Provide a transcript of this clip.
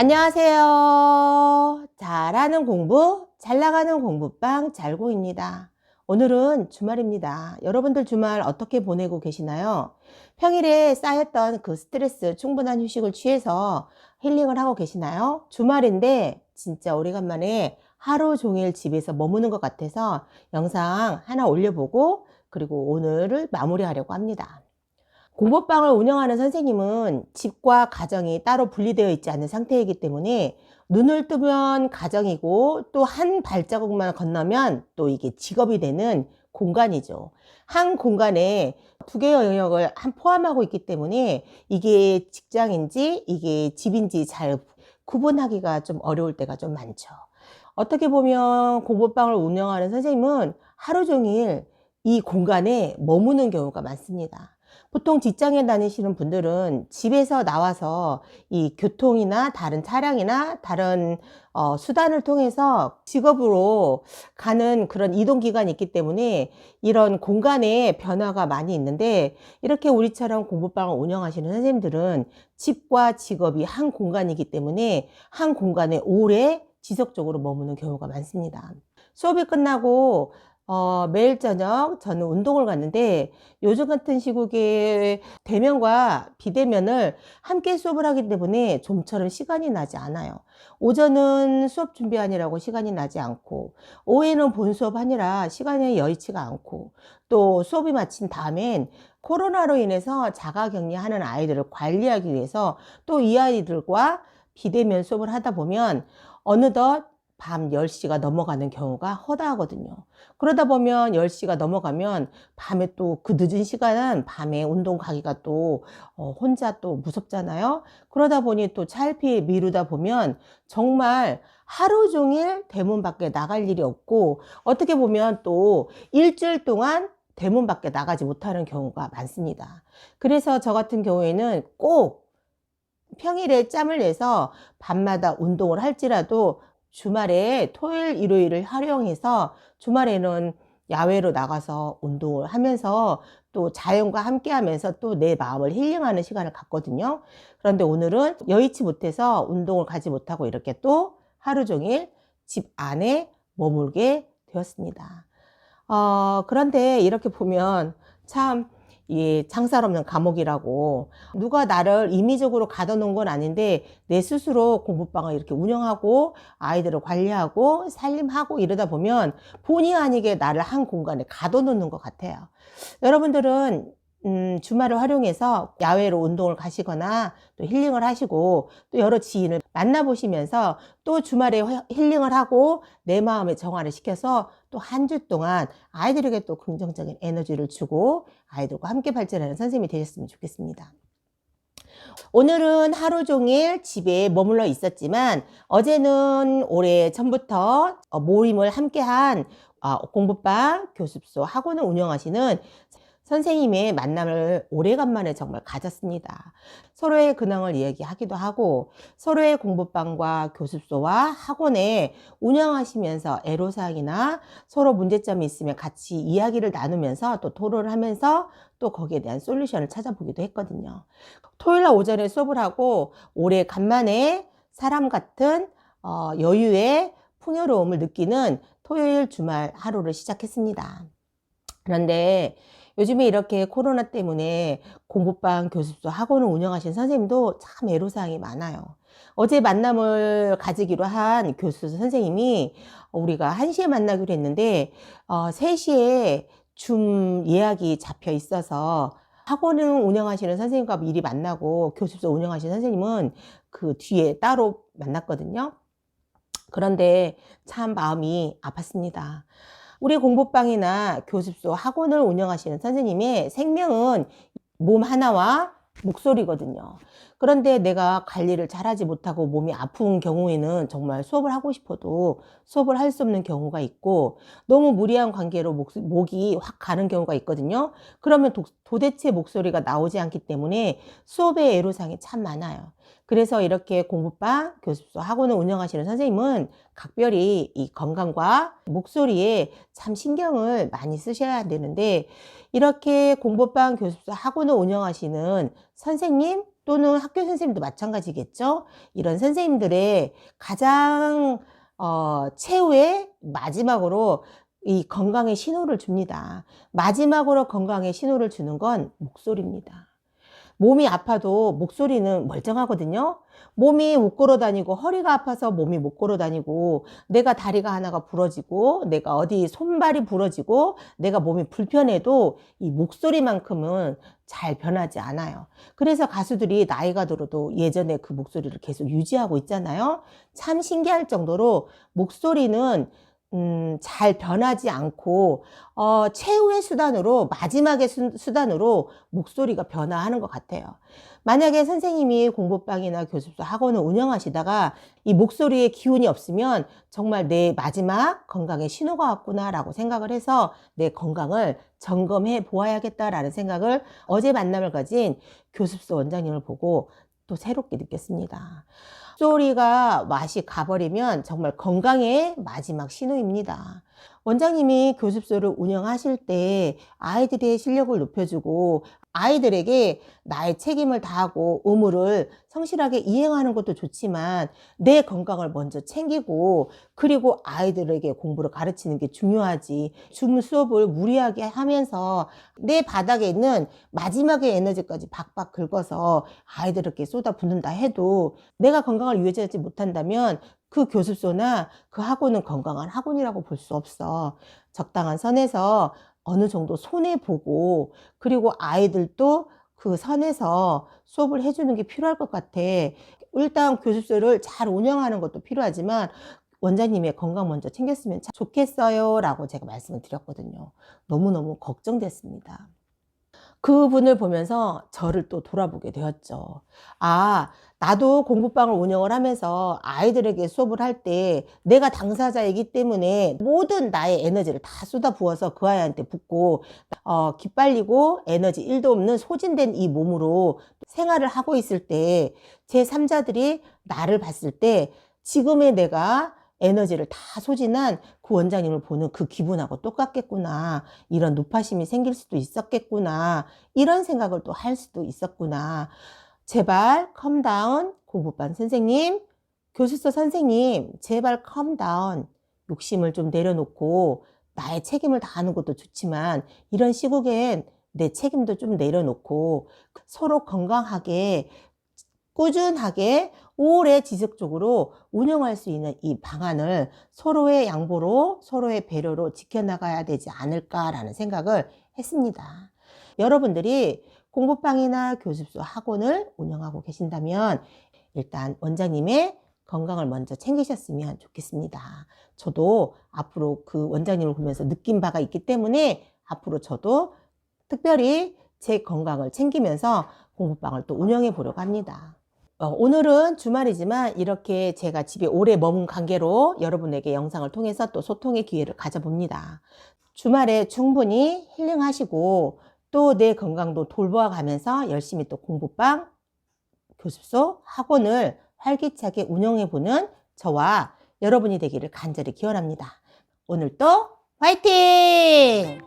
안녕하세요. 잘하는 공부, 잘 나가는 공부방 잘고입니다. 오늘은 주말입니다. 여러분들 주말 어떻게 보내고 계시나요? 평일에 쌓였던 그 스트레스 충분한 휴식을 취해서 힐링을 하고 계시나요? 주말인데 진짜 오래간만에 하루 종일 집에서 머무는 것 같아서 영상 하나 올려보고 그리고 오늘을 마무리하려고 합니다. 공부방을 운영하는 선생님은 집과 가정이 따로 분리되어 있지 않은 상태이기 때문에 눈을 뜨면 가정이고 또 한 발자국만 건너면 또 이게 직업이 되는 공간이죠. 한 공간에 두 개의 영역을 포함하고 있기 때문에 이게 직장인지 이게 집인지 잘 구분하기가 좀 어려울 때가 좀 많죠. 어떻게 보면 공부방을 운영하는 선생님은 하루 종일 이 공간에 머무는 경우가 많습니다. 보통 직장에 다니시는 분들은 집에서 나와서 이 교통이나 다른 차량이나 다른 수단을 통해서 직업으로 가는 그런 이동 기간이 있기 때문에 이런 공간에 변화가 많이 있는데, 이렇게 우리처럼 공부방을 운영하시는 선생님들은 집과 직업이 한 공간이기 때문에 한 공간에 오래 지속적으로 머무는 경우가 많습니다. 수업이 끝나고 매일 저녁 저는 운동을 갔는데, 요즘 같은 시국에 대면과 비대면을 함께 수업을 하기 때문에 좀처럼 시간이 나지 않아요. 오전은 수업 준비하느라고 시간이 나지 않고, 오후에는 본 수업 하느라 시간이 여의치가 않고, 또 수업이 마친 다음엔 코로나로 인해서 자가격리하는 아이들을 관리하기 위해서 또 이 아이들과 비대면 수업을 하다 보면 어느덧 밤 10시가 넘어가는 경우가 허다하거든요. 그러다 보면 10시가 넘어가면 밤에 또 그 늦은 시간은 밤에 운동 가기가 또 혼자 또 무섭잖아요. 그러다 보니 또 차일피일 미루다 보면 정말 하루 종일 대문 밖에 나갈 일이 없고, 어떻게 보면 또 일주일 동안 대문 밖에 나가지 못하는 경우가 많습니다. 그래서 저 같은 경우에는 꼭 평일에 짬을 내서 밤마다 운동을 할지라도 주말에 토요일, 일요일을 활용해서 주말에는 야외로 나가서 운동을 하면서 또 자연과 함께 하면서 또 내 마음을 힐링하는 시간을 갖거든요. 그런데 오늘은 여의치 못해서 운동을 가지 못하고 이렇게 또 하루 종일 집 안에 머물게 되었습니다. 그런데 이렇게 보면 참, 이 창살 없는 감옥이라고, 누가 나를 임의적으로 가둬놓은 건 아닌데 내 스스로 공부방을 이렇게 운영하고 아이들을 관리하고 살림하고 이러다 보면 본의 아니게 나를 한 공간에 가둬놓는 것 같아요. 여러분들은 주말을 활용해서 야외로 운동을 가시거나 또 힐링을 하시고 또 여러 지인을 만나보시면서 또 주말에 힐링을 하고 내 마음의 정화를 시켜서 또 한 주 동안 아이들에게 또 긍정적인 에너지를 주고 아이들과 함께 발전하는 선생님이 되셨으면 좋겠습니다. 오늘은 하루 종일 집에 머물러 있었지만 어제는 오래 전부터 모임을 함께한 공부방, 교습소, 학원을 운영하시는 선생님의 만남을 오래간만에 정말 가졌습니다. 서로의 근황을 이야기하기도 하고 서로의 공부방과 교습소와 학원에 운영하시면서 애로사항이나 서로 문제점이 있으면 같이 이야기를 나누면서 또 토론을 하면서 또 거기에 대한 솔루션을 찾아보기도 했거든요. 토요일날 오전에 수업을 하고 오래간만에 사람 같은 여유의 풍요로움을 느끼는 토요일 주말 하루를 시작했습니다. 그런데 요즘에 이렇게 코로나 때문에 공부방, 교습소, 학원을 운영하신 선생님도 참 애로사항이 많아요. 어제 만남을 가지기로 한 교수 선생님이 우리가 1시에 만나기로 했는데 3시에 줌 예약이 잡혀 있어서 학원을 운영하시는 선생님과 미리 만나고 교습소 운영하시는 선생님은 그 뒤에 따로 만났거든요. 그런데 참 마음이 아팠습니다. 우리 공부방이나 교습소, 학원을 운영하시는 선생님의 생명은 몸 하나와 목소리거든요. 그런데 내가 관리를 잘하지 못하고 몸이 아픈 경우에는 정말 수업을 하고 싶어도 수업을 할 수 없는 경우가 있고, 너무 무리한 관계로 목이 확 가는 경우가 있거든요. 그러면 도대체 목소리가 나오지 않기 때문에 수업의 애로사항이 참 많아요. 그래서 이렇게 공부방, 교습소, 학원을 운영하시는 선생님은 각별히 이 건강과 목소리에 참 신경을 많이 쓰셔야 되는데, 이렇게 공부방, 교습소, 학원을 운영하시는 선생님 또는 학교 선생님도 마찬가지겠죠. 이런 선생님들의 가장 최후의 마지막으로 이 건강의 신호를 줍니다. 마지막으로 건강의 신호를 주는 건 목소리입니다. 몸이 아파도 목소리는 멀쩡하거든요. 몸이 못 걸어 다니고 허리가 아파서 몸이 못 걸어 다니고 내가 다리가 하나가 부러지고 내가 어디 손발이 부러지고 내가 몸이 불편해도 이 목소리만큼은 잘 변하지 않아요. 그래서 가수들이 나이가 들어도 예전에 그 목소리를 계속 유지하고 있잖아요. 참 신기할 정도로 목소리는 잘 변하지 않고 최후의 수단으로 마지막의 수단으로 목소리가 변화하는 것 같아요. 만약에 선생님이 공부방이나 교습소 학원을 운영하시다가 이 목소리에 기운이 없으면 정말 내 마지막 건강의 신호가 왔구나 라고 생각을 해서 내 건강을 점검해 보아야겠다라는 생각을 어제 만남을 가진 교습소 원장님을 보고 또 새롭게 느꼈습니다. 목소리가 맛이 가버리면 정말 건강의 마지막 신호입니다. 원장님이 교습소를 운영하실 때 아이들의 실력을 높여주고 아이들에게 나의 책임을 다하고 의무를 성실하게 이행하는 것도 좋지만 내 건강을 먼저 챙기고 그리고 아이들에게 공부를 가르치는 게 중요하지. 줌 수업을 무리하게 하면서 내 바닥에 있는 마지막의 에너지까지 박박 긁어서 아이들에게 쏟아붓는다 해도 내가 건강을 유지하지 못한다면 그 교습소나 그 학원은 건강한 학원이라고 볼 수 없어. 적당한 선에서 어느 정도 손해보고 그리고 아이들도 그 선에서 수업을 해주는 게 필요할 것 같아. 일단 교습소를 잘 운영하는 것도 필요하지만 원장님의 건강 먼저 챙겼으면 참 좋겠어요 라고 제가 말씀을 드렸거든요. 너무너무 걱정됐습니다. 그분을 보면서 저를 또 돌아보게 되었죠. 아, 나도 공부방을 운영을 하면서 아이들에게 수업을 할 때 내가 당사자이기 때문에 모든 나의 에너지를 다 쏟아 부어서 그 아이한테 붓고 기빨리고 에너지 1도 없는 소진된 이 몸으로 생활을 하고 있을 때 제3자들이 나를 봤을 때 지금의 내가 에너지를 다 소진한 그 원장님을 보는 그 기분하고 똑같겠구나. 이런 노파심이 생길 수도 있었겠구나. 이런 생각을 또 할 수도 있었구나. 제발 컴다운 공부반 선생님, 교습소 선생님, 제발 컴다운. 욕심을 좀 내려놓고 나의 책임을 다하는 것도 좋지만 이런 시국엔 내 책임도 좀 내려놓고 서로 건강하게 꾸준하게 오래 지속적으로 운영할 수 있는 이 방안을 서로의 양보로 서로의 배려로 지켜나가야 되지 않을까라는 생각을 했습니다. 여러분들이 공부방이나 교습소 학원을 운영하고 계신다면 일단 원장님의 건강을 먼저 챙기셨으면 좋겠습니다. 저도 앞으로 그 원장님을 보면서 느낀 바가 있기 때문에 앞으로 저도 특별히 제 건강을 챙기면서 공부방을 또 운영해 보려고 합니다. 오늘은 주말이지만 이렇게 제가 집에 오래 머문 관계로 여러분에게 영상을 통해서 또 소통의 기회를 가져봅니다. 주말에 충분히 힐링하시고 또 내 건강도 돌보아 가면서 열심히 또 공부방, 교습소, 학원을 활기차게 운영해보는 저와 여러분이 되기를 간절히 기원합니다. 오늘도 화이팅!